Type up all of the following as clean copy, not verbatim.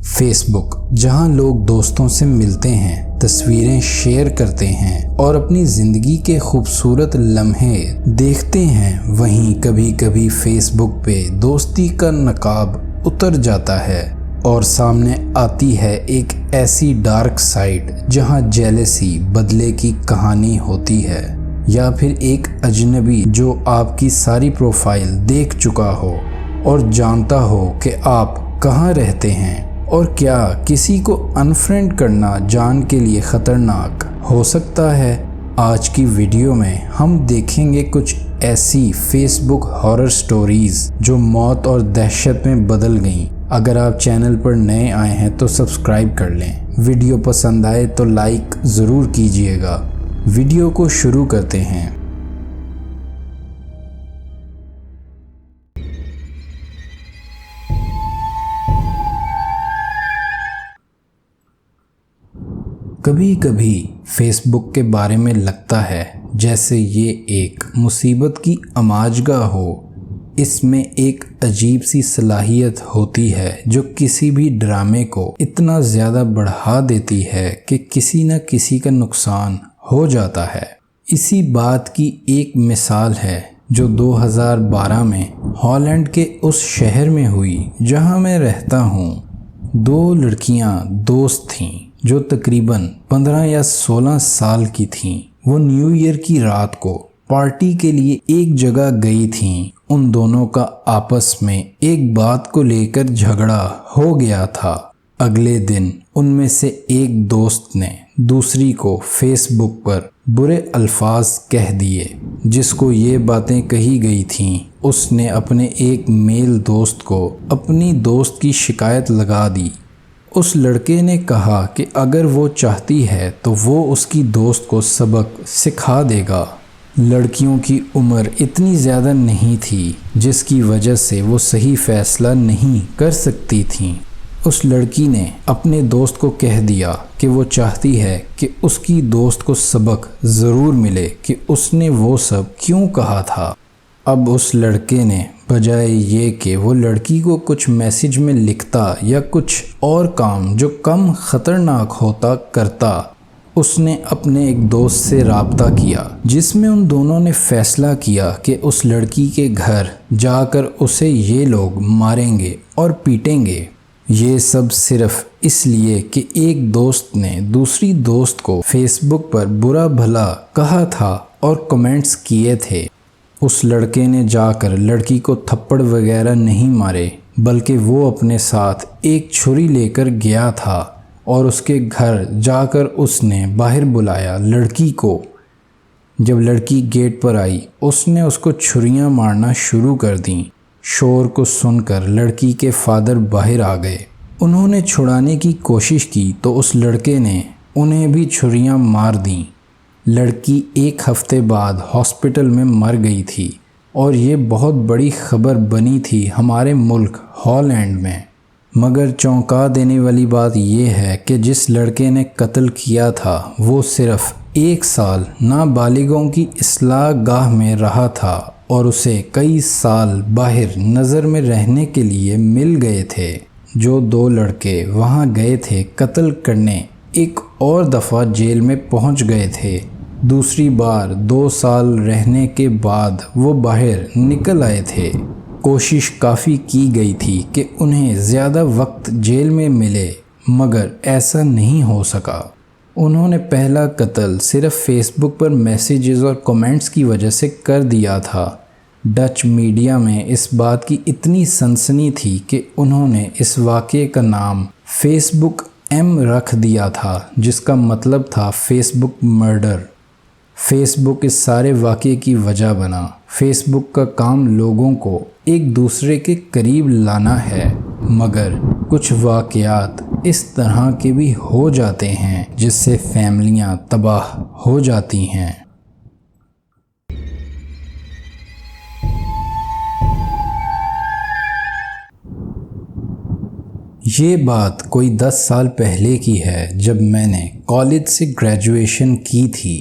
Face بک، جہاں لوگ دوستوں سے ملتے ہیں، تصویریں شیئر کرتے ہیں اور اپنی زندگی کے خوبصورت لمحے دیکھتے ہیں، وہیں کبھی کبھی فیس بک پہ دوستی کا نقاب اتر جاتا ہے اور سامنے آتی ہے ایک ایسی ڈارک سائڈ جہاں جیلسی بدلے کی کہانی ہوتی ہے، یا پھر ایک اجنبی جو آپ کی ساری پروفائل دیکھ چکا ہو اور جانتا ہو کہ آپ کہاں رہتے ہیں اور کیا کسی کو انفرینڈ کرنا جان کے لیے خطرناک ہو سکتا ہے۔ آج کی ویڈیو میں ہم دیکھیں گے کچھ ایسی فیس بک ہارر سٹوریز جو موت اور دہشت میں بدل گئیں۔ اگر آپ چینل پر نئے آئے ہیں تو سبسکرائب کر لیں، ویڈیو پسند آئے تو لائک ضرور کیجیے گا۔ ویڈیو کو شروع کرتے ہیں۔ کبھی کبھی فیس بک کے بارے میں لگتا ہے جیسے یہ ایک مصیبت کی آماجگاہ ہو۔ اس میں ایک عجیب سی صلاحیت ہوتی ہے جو کسی بھی ڈرامے کو اتنا زیادہ بڑھا دیتی ہے کہ کسی نہ کسی کا نقصان ہو جاتا ہے۔ اسی بات کی ایک مثال ہے جو 2012 میں ہالینڈ کے اس شہر میں ہوئی جہاں میں رہتا ہوں۔ دو لڑکیاں دوست تھیں جو تقریباً 15 یا 16 سال کی تھیں۔ وہ نیو ایئر کی رات کو پارٹی کے لیے ایک جگہ گئی تھیں۔ ان دونوں کا آپس میں ایک بات کو لے کر جھگڑا ہو گیا تھا۔ اگلے دن ان میں سے ایک دوست نے دوسری کو فیس بک پر برے الفاظ کہہ دیے۔ جس کو یہ باتیں کہی گئی تھیں اس نے اپنے ایک میل دوست کو اپنی دوست کی شکایت لگا دی۔ اس لڑکے نے کہا کہ اگر وہ چاہتی ہے تو وہ اس کی دوست کو سبق سکھا دے گا۔ لڑکیوں کی عمر اتنی زیادہ نہیں تھی جس کی وجہ سے وہ صحیح فیصلہ نہیں کر سکتی تھیں۔ اس لڑکی نے اپنے دوست کو کہہ دیا کہ وہ چاہتی ہے کہ اس کی دوست کو سبق ضرور ملے کہ اس نے وہ سب کیوں کہا تھا۔ اب اس لڑکے نے بجائے یہ کہ وہ لڑکی کو کچھ میسج میں لکھتا یا کچھ اور کام جو کم خطرناک ہوتا کرتا، اس نے اپنے ایک دوست سے رابطہ کیا جس میں ان دونوں نے فیصلہ کیا کہ اس لڑکی کے گھر جا کر اسے یہ لوگ ماریں گے اور پیٹیں گے۔ یہ سب صرف اس لیے کہ ایک دوست نے دوسری دوست کو فیس بک پر برا بھلا کہا تھا اور کمنٹس کیے تھے۔ اس لڑکے نے جا کر لڑکی کو تھپڑ وغیرہ نہیں مارے، بلکہ وہ اپنے ساتھ ایک چھری لے کر گیا تھا اور اس کے گھر جا کر اس نے باہر بلایا لڑکی کو۔ جب لڑکی گیٹ پر آئی اس نے اس کو چھریاں مارنا شروع کر دیں۔ شور کو سن کر لڑکی کے فادر باہر آ گئے۔ انہوں نے چھڑانے کی کوشش کی تو اس لڑکے نے انہیں بھی چھریاں مار دیں۔ لڑکی ایک ہفتے بعد ہاسپٹل میں مر گئی تھی اور یہ بہت بڑی خبر بنی تھی ہمارے ملک ہالینڈ میں۔ مگر چونکا دینے والی بات یہ ہے کہ جس لڑکے نے قتل کیا تھا وہ صرف 1 سال نابالغوں کی اصلاح گاہ میں رہا تھا اور اسے کئی سال باہر نظر میں رہنے کے لیے مل گئے تھے۔ جو 2 لڑکے وہاں گئے تھے قتل کرنے، ایک اور دفعہ جیل میں پہنچ گئے تھے۔ دوسری بار 2 سال رہنے کے بعد وہ باہر نکل آئے تھے۔ کوشش کافی کی گئی تھی کہ انہیں زیادہ وقت جیل میں ملے، مگر ایسا نہیں ہو سکا۔ انہوں نے پہلا قتل صرف فیس بک پر میسیجز اور کمنٹس کی وجہ سے کر دیا تھا۔ ڈچ میڈیا میں اس بات کی اتنی سنسنی تھی کہ انہوں نے اس واقعے کا نام فیس بک ایم رکھ دیا تھا، جس کا مطلب تھا فیس بک مرڈر۔ فیس بک اس سارے واقعے کی وجہ بنا۔ فیس بک کا کام لوگوں کو ایک دوسرے کے قریب لانا ہے، مگر کچھ واقعات اس طرح کے بھی ہو جاتے ہیں جس سے فیملیاں تباہ ہو جاتی ہیں۔ یہ بات کوئی 10 سال پہلے کی ہے جب میں نے کالج سے گریجویشن کی تھی۔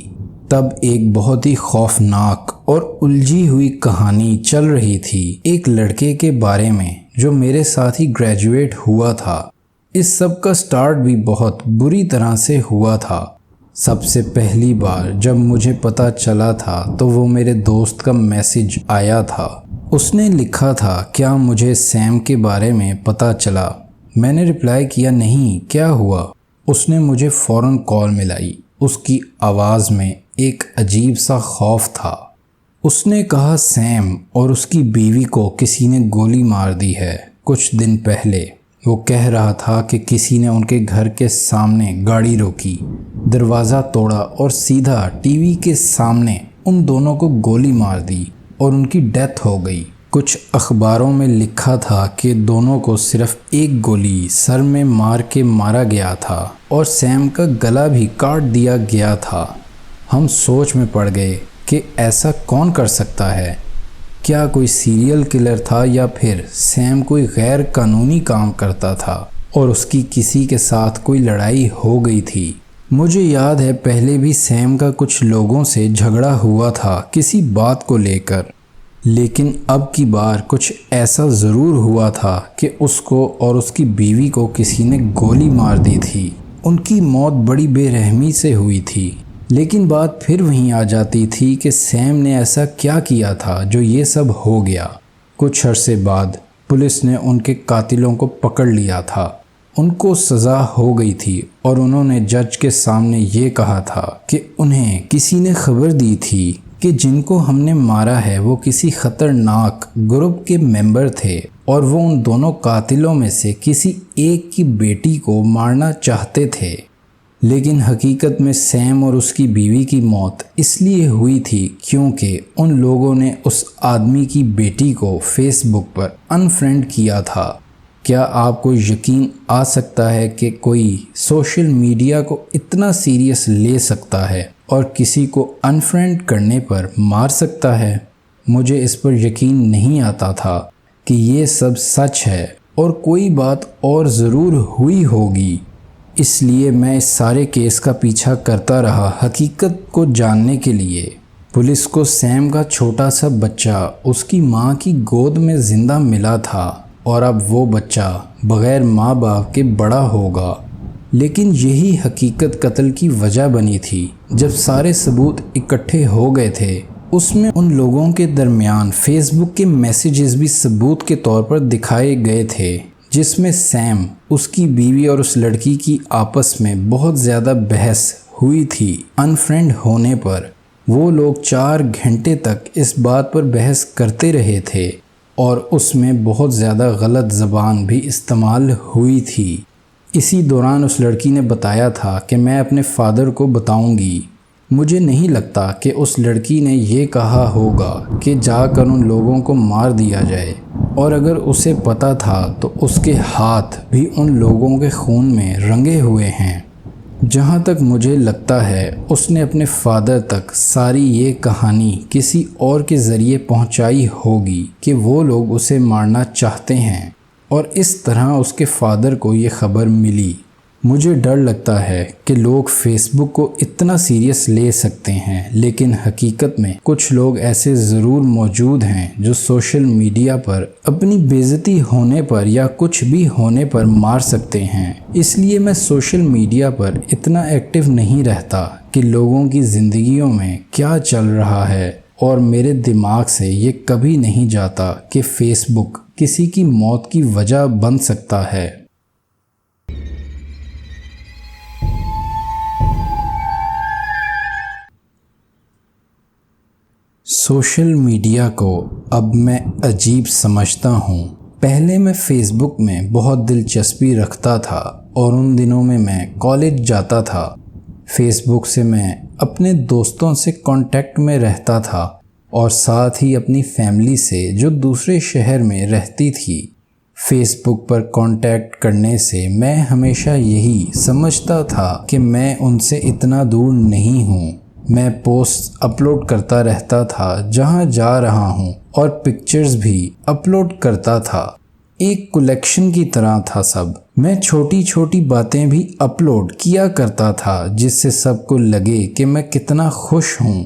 تب ایک بہت ہی خوفناک اور الجھی ہوئی کہانی چل رہی تھی ایک لڑکے کے بارے میں جو میرے ساتھ ہی گریجویٹ ہوا تھا۔ اس سب کا سٹارٹ بھی بہت بری طرح سے ہوا تھا۔ سب سے پہلی بار جب مجھے پتہ چلا تھا تو وہ میرے دوست کا میسج آیا تھا۔ اس نے لکھا تھا، کیا مجھے سیم کے بارے میں پتہ چلا؟ میں نے رپلائی کیا، نہیں، کیا ہوا؟ اس نے مجھے فوراً کال ملائی۔ اس کی آواز میں ایک عجیب سا خوف تھا۔ اس نے کہا، سیم اور اس کی بیوی کو کسی نے گولی مار دی ہے کچھ دن پہلے۔ وہ کہہ رہا تھا کہ کسی نے ان کے گھر کے سامنے گاڑی روکی، دروازہ توڑا اور سیدھا ٹی وی کے سامنے ان دونوں کو گولی مار دی اور ان کی ڈیتھ ہو گئی۔ کچھ اخباروں میں لکھا تھا کہ دونوں کو صرف ایک گولی سر میں مار کے مارا گیا تھا اور سیم کا گلا بھی کاٹ دیا گیا تھا۔ ہم سوچ میں پڑ گئے کہ ایسا کون کر سکتا ہے؟ کیا کوئی سیریل کلر تھا یا پھر سیم کوئی غیر قانونی کام کرتا تھا اور اس کی کسی کے ساتھ کوئی لڑائی ہو گئی تھی؟ مجھے یاد ہے پہلے بھی سیم کا کچھ لوگوں سے جھگڑا ہوا تھا کسی بات کو لے کر، لیکن اب کی بار کچھ ایسا ضرور ہوا تھا کہ اس کو اور اس کی بیوی کو کسی نے گولی مار دی تھی۔ ان کی موت بڑی بے رحمی سے ہوئی تھی، لیکن بات پھر وہیں آ جاتی تھی کہ سیم نے ایسا کیا کیا تھا جو یہ سب ہو گیا۔ کچھ عرصے بعد پولیس نے ان کے قاتلوں کو پکڑ لیا تھا۔ ان کو سزا ہو گئی تھی اور انہوں نے جج کے سامنے یہ کہا تھا کہ انہیں کسی نے خبر دی تھی کہ جن کو ہم نے مارا ہے وہ کسی خطرناک گروپ کے ممبر تھے اور وہ ان دونوں قاتلوں میں سے کسی ایک کی بیٹی کو مارنا چاہتے تھے۔ لیکن حقیقت میں سیم اور اس کی بیوی کی موت اس لیے ہوئی تھی کیونکہ ان لوگوں نے اس آدمی کی بیٹی کو فیس بک پر انفرینڈ کیا تھا۔ کیا آپ کو یقین آ سکتا ہے کہ کوئی سوشل میڈیا کو اتنا سیریس لے سکتا ہے اور کسی کو انفرینڈ کرنے پر مار سکتا ہے؟ مجھے اس پر یقین نہیں آتا تھا کہ یہ سب سچ ہے اور کوئی بات اور ضرور ہوئی ہوگی۔ اس لیے میں اس سارے کیس کا پیچھا کرتا رہا حقیقت کو جاننے کے لیے۔ پولیس کو سیم کا چھوٹا سا بچہ اس کی ماں کی گود میں زندہ ملا تھا اور اب وہ بچہ بغیر ماں باپ کے بڑا ہوگا۔ لیکن یہی حقیقت قتل کی وجہ بنی تھی۔ جب سارے ثبوت اکٹھے ہو گئے تھے، اس میں ان لوگوں کے درمیان فیس بک کے میسیجز بھی ثبوت کے طور پر دکھائے گئے تھے، جس میں سیم، اس کی بیوی اور اس لڑکی کی آپس میں بہت زیادہ بحث ہوئی تھی انفرینڈ ہونے پر۔ وہ لوگ 4 گھنٹے تک اس بات پر بحث کرتے رہے تھے اور اس میں بہت زیادہ غلط زبان بھی استعمال ہوئی تھی۔ اسی دوران اس لڑکی نے بتایا تھا کہ میں اپنے فادر کو بتاؤں گی۔ مجھے نہیں لگتا کہ اس لڑکی نے یہ کہا ہوگا کہ جا کر ان لوگوں کو مار دیا جائے، اور اگر اسے پتہ تھا تو اس کے ہاتھ بھی ان لوگوں کے خون میں رنگے ہوئے ہیں۔ جہاں تک مجھے لگتا ہے اس نے اپنے فادر تک ساری یہ کہانی کسی اور کے ذریعے پہنچائی ہوگی کہ وہ لوگ اسے مارنا چاہتے ہیں، اور اس طرح اس کے فادر کو یہ خبر ملی۔ مجھے ڈر لگتا ہے کہ لوگ فیس بک کو اتنا سیریس لے سکتے ہیں، لیکن حقیقت میں کچھ لوگ ایسے ضرور موجود ہیں جو سوشل میڈیا پر اپنی بے عزتی ہونے پر یا کچھ بھی ہونے پر مار سکتے ہیں۔ اس لیے میں سوشل میڈیا پر اتنا ایکٹیو نہیں رہتا کہ لوگوں کی زندگیوں میں کیا چل رہا ہے، اور میرے دماغ سے یہ کبھی نہیں جاتا کہ فیس بک کسی کی موت کی وجہ بن سکتا ہے۔ سوشل میڈیا کو اب میں عجیب سمجھتا ہوں۔ پہلے میں فیس بک میں بہت دلچسپی رکھتا تھا اور ان دنوں میں کالج جاتا تھا۔ فیس بک سے میں اپنے دوستوں سے کانٹیکٹ میں رہتا تھا اور ساتھ ہی اپنی فیملی سے جو دوسرے شہر میں رہتی تھی۔ فیس بک پر کانٹیکٹ کرنے سے میں ہمیشہ یہی سمجھتا تھا کہ میں ان سے اتنا دور نہیں ہوں۔ میں پوسٹ اپلوڈ کرتا رہتا تھا جہاں جا رہا ہوں اور پکچرز بھی اپلوڈ کرتا تھا۔ ایک کلیکشن کی طرح تھا سب۔ میں چھوٹی چھوٹی باتیں بھی اپلوڈ کیا کرتا تھا جس سے سب کو لگے کہ میں کتنا خوش ہوں۔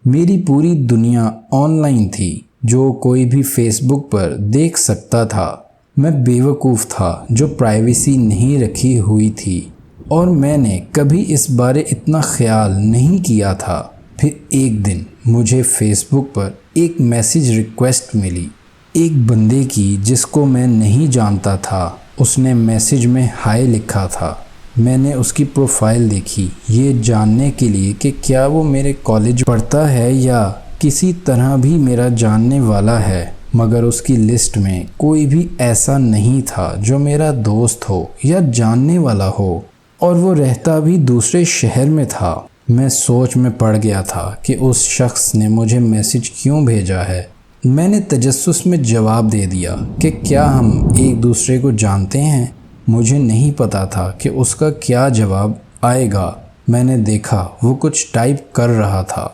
میری پوری دنیا آن لائن تھی جو کوئی بھی فیس بک پر دیکھ سکتا تھا۔ میں بیوقوف تھا جو پرائیویسی نہیں رکھی ہوئی تھی اور میں نے کبھی اس بارے اتنا خیال نہیں کیا تھا۔ پھر ایک دن مجھے فیس بک پر ایک میسیج ریکویسٹ ملی، ایک بندے کی جس کو میں نہیں جانتا تھا۔ اس نے میسیج میں ہائے لکھا تھا۔ میں نے اس کی پروفائل دیکھی یہ جاننے کے لیے کہ کیا وہ میرے کالج پڑھتا ہے یا کسی طرح بھی میرا جاننے والا ہے، مگر اس کی لسٹ میں کوئی بھی ایسا نہیں تھا جو میرا دوست ہو یا جاننے والا ہو، اور وہ رہتا بھی دوسرے شہر میں تھا۔ میں سوچ میں پڑ گیا تھا کہ اس شخص نے مجھے میسیج کیوں بھیجا ہے۔ میں نے تجسس میں جواب دے دیا کہ کیا ہم ایک دوسرے کو جانتے ہیں۔ مجھے نہیں پتا تھا کہ اس کا کیا جواب آئے گا۔ میں نے دیکھا وہ کچھ ٹائپ کر رہا تھا۔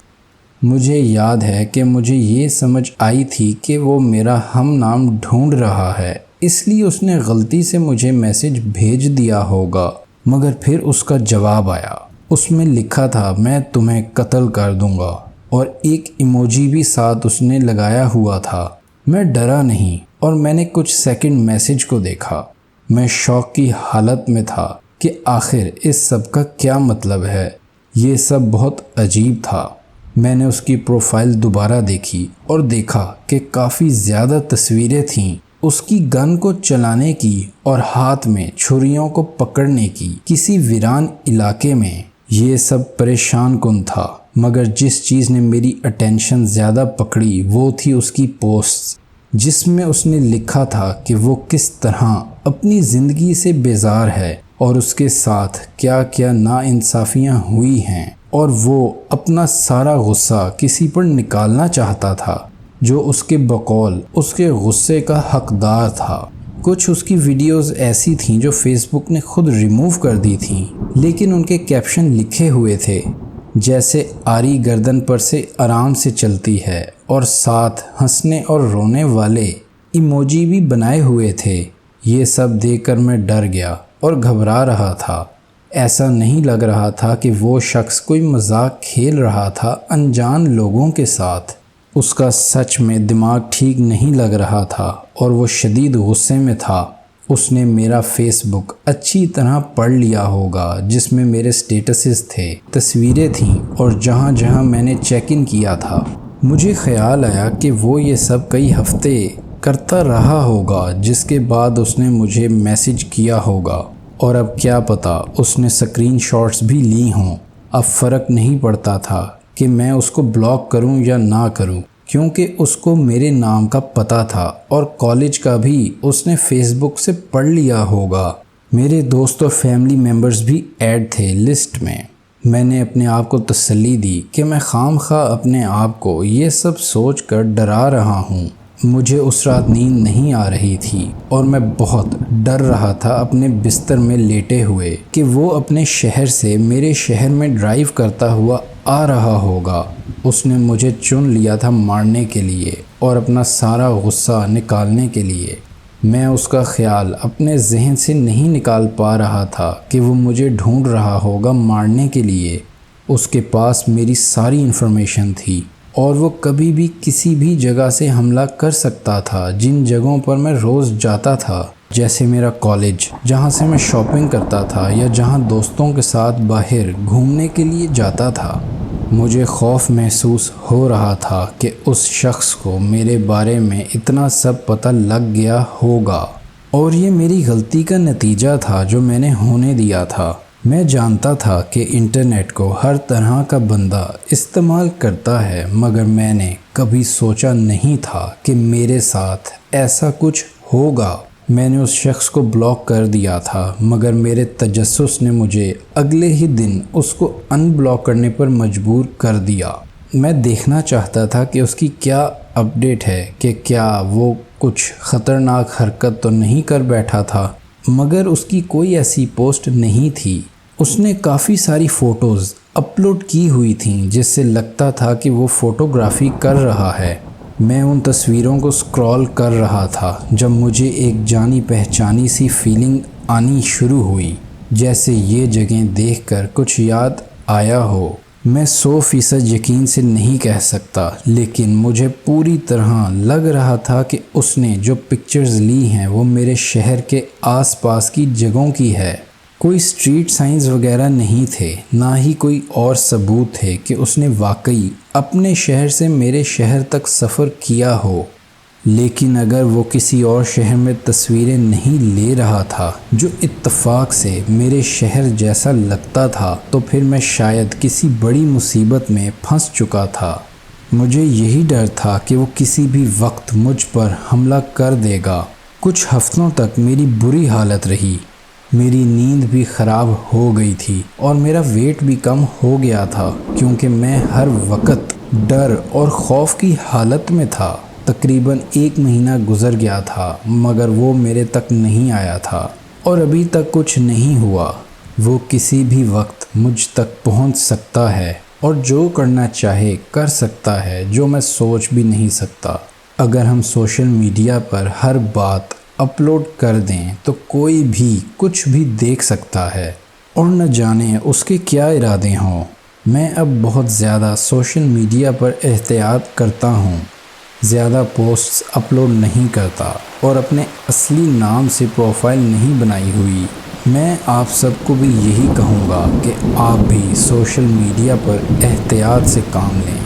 مجھے یاد ہے کہ مجھے یہ سمجھ آئی تھی کہ وہ میرا ہم نام ڈھونڈ رہا ہے، اس لیے اس نے غلطی سے مجھے میسیج بھیج دیا ہوگا۔ مگر پھر اس کا جواب آیا۔ اس میں لکھا تھا میں تمہیں قتل کر دوں گا، اور ایک ایموجی بھی ساتھ اس نے لگایا ہوا تھا۔ میں ڈرا نہیں اور میں نے کچھ سیکنڈ میسیج کو دیکھا۔ میں شوق کی حالت میں تھا کہ آخر اس سب کا کیا مطلب ہے۔ یہ سب بہت عجیب تھا۔ میں نے اس کی پروفائل دوبارہ دیکھی اور دیکھا کہ کافی زیادہ تصویریں تھیں اس کی گن کو چلانے کی اور ہاتھ میں چھریوں کو پکڑنے کی کسی ویران علاقے میں۔ یہ سب پریشان کن تھا، مگر جس چیز نے میری اٹینشن زیادہ پکڑی وہ تھی اس کی پوسٹ، جس میں اس نے لکھا تھا کہ وہ کس طرح اپنی زندگی سے بیزار ہے اور اس کے ساتھ کیا کیا ناانصافیاں ہوئی ہیں، اور وہ اپنا سارا غصہ کسی پر نکالنا چاہتا تھا جو اس کے بقول اس کے غصے کا حقدار تھا۔ کچھ اس کی ویڈیوز ایسی تھیں جو فیس بک نے خود ریموو کر دی تھیں، لیکن ان کے کیپشن لکھے ہوئے تھے جیسے آری گردن پر سے آرام سے چلتی ہے، اور ساتھ ہنسنے اور رونے والے ایموجی بھی بنائے ہوئے تھے۔ یہ سب دیکھ کر میں ڈر گیا اور گھبرا رہا تھا۔ ایسا نہیں لگ رہا تھا کہ وہ شخص کوئی مذاق کھیل رہا تھا انجان لوگوں کے ساتھ۔ اس کا سچ میں دماغ ٹھیک نہیں لگ رہا تھا اور وہ شدید غصے میں تھا۔ اس نے میرا فیس بک اچھی طرح پڑھ لیا ہوگا جس میں میرے سٹیٹسز تھے، تصویریں تھیں، اور جہاں جہاں میں نے چیک ان کیا تھا۔ مجھے خیال آیا کہ وہ یہ سب کئی ہفتے کرتا رہا ہوگا، جس کے بعد اس نے مجھے میسیج کیا ہوگا، اور اب کیا پتا اس نے سکرین شاٹس بھی لی ہوں۔ اب فرق نہیں پڑتا تھا کہ میں اس کو بلاک کروں یا نہ کروں، کیونکہ اس کو میرے نام کا پتہ تھا اور کالج کا بھی اس نے فیس بک سے پڑھ لیا ہوگا۔ میرے دوست اور فیملی ممبرز بھی ایڈ تھے لسٹ میں۔ میں نے اپنے آپ کو تسلی دی کہ میں خام خواہ اپنے آپ کو یہ سب سوچ کر ڈرا رہا ہوں۔ مجھے اس رات نیند نہیں آ رہی تھی اور میں بہت ڈر رہا تھا اپنے بستر میں لیٹے ہوئے کہ وہ اپنے شہر سے میرے شہر میں ڈرائیو کرتا ہوا آ رہا ہوگا۔ اس نے مجھے چن لیا تھا مارنے کے لیے اور اپنا سارا غصہ نکالنے کے لیے۔ میں اس کا خیال اپنے ذہن سے نہیں نکال پا رہا تھا کہ وہ مجھے ڈھونڈ رہا ہوگا مارنے کے لیے۔ اس کے پاس میری ساری انفارمیشن تھی اور وہ کبھی بھی کسی بھی جگہ سے حملہ کر سکتا تھا جن جگہوں پر میں روز جاتا تھا، جیسے میرا کالج جہاں سے میں شاپنگ کرتا تھا یا جہاں دوستوں کے ساتھ باہر گھومنے کے لیے جاتا تھا۔ مجھے خوف محسوس ہو رہا تھا کہ اس شخص کو میرے بارے میں اتنا سب پتہ لگ گیا ہوگا، اور یہ میری غلطی کا نتیجہ تھا جو میں نے ہونے دیا تھا۔ میں جانتا تھا کہ انٹرنیٹ کو ہر طرح کا بندہ استعمال کرتا ہے، مگر میں نے کبھی سوچا نہیں تھا کہ میرے ساتھ ایسا کچھ ہوگا۔ میں نے اس شخص کو بلاک کر دیا تھا، مگر میرے تجسس نے مجھے اگلے ہی دن اس کو ان بلاک کرنے پر مجبور کر دیا۔ میں دیکھنا چاہتا تھا کہ اس کی کیا اپڈیٹ ہے، کہ کیا وہ کچھ خطرناک حرکت تو نہیں کر بیٹھا تھا، مگر اس کی کوئی ایسی پوسٹ نہیں تھی۔ اس نے کافی ساری فوٹوز اپلوڈ کی ہوئی تھیں جس سے لگتا تھا کہ وہ فوٹوگرافی کر رہا ہے۔ میں ان تصویروں کو سکرول کر رہا تھا جب مجھے ایک جانی پہچانی سی فیلنگ آنی شروع ہوئی، جیسے یہ جگہیں دیکھ کر کچھ یاد آیا ہو۔ میں 100% یقین سے نہیں کہہ سکتا، لیکن مجھے پوری طرح لگ رہا تھا کہ اس نے جو پکچرز لی ہیں وہ میرے شہر کے آس پاس کی جگہوں کی ہے۔ کوئی اسٹریٹ سائنز وغیرہ نہیں تھے، نہ ہی کوئی اور ثبوت تھے کہ اس نے واقعی اپنے شہر سے میرے شہر تک سفر کیا ہو۔ لیکن اگر وہ کسی اور شہر میں تصویریں نہیں لے رہا تھا جو اتفاق سے میرے شہر جیسا لگتا تھا، تو پھر میں شاید کسی بڑی مصیبت میں پھنس چکا تھا۔ مجھے یہی ڈر تھا کہ وہ کسی بھی وقت مجھ پر حملہ کر دے گا۔ کچھ ہفتوں تک میری بری حالت رہی، میری نیند بھی خراب ہو گئی تھی اور میرا ویٹ بھی کم ہو گیا تھا، کیونکہ میں ہر وقت ڈر اور خوف کی حالت میں تھا۔ تقریباً 1 مہینہ گزر گیا تھا، مگر وہ میرے تک نہیں آیا تھا اور ابھی تک کچھ نہیں ہوا۔ وہ کسی بھی وقت مجھ تک پہنچ سکتا ہے اور جو کرنا چاہے کر سکتا ہے، جو میں سوچ بھی نہیں سکتا۔ اگر ہم سوشل میڈیا پر ہر بات اپلوڈ کر دیں تو کوئی بھی کچھ بھی دیکھ سکتا ہے اور نہ جانے اس کے کیا ارادے ہوں۔ میں اب بہت زیادہ سوشل میڈیا پر احتیاط کرتا ہوں، زیادہ پوسٹس اپلوڈ نہیں کرتا اور اپنے اصلی نام سے پروفائل نہیں بنائی ہوئی۔ میں آپ سب کو بھی یہی کہوں گا کہ آپ بھی سوشل میڈیا پر احتیاط سے کام لیں۔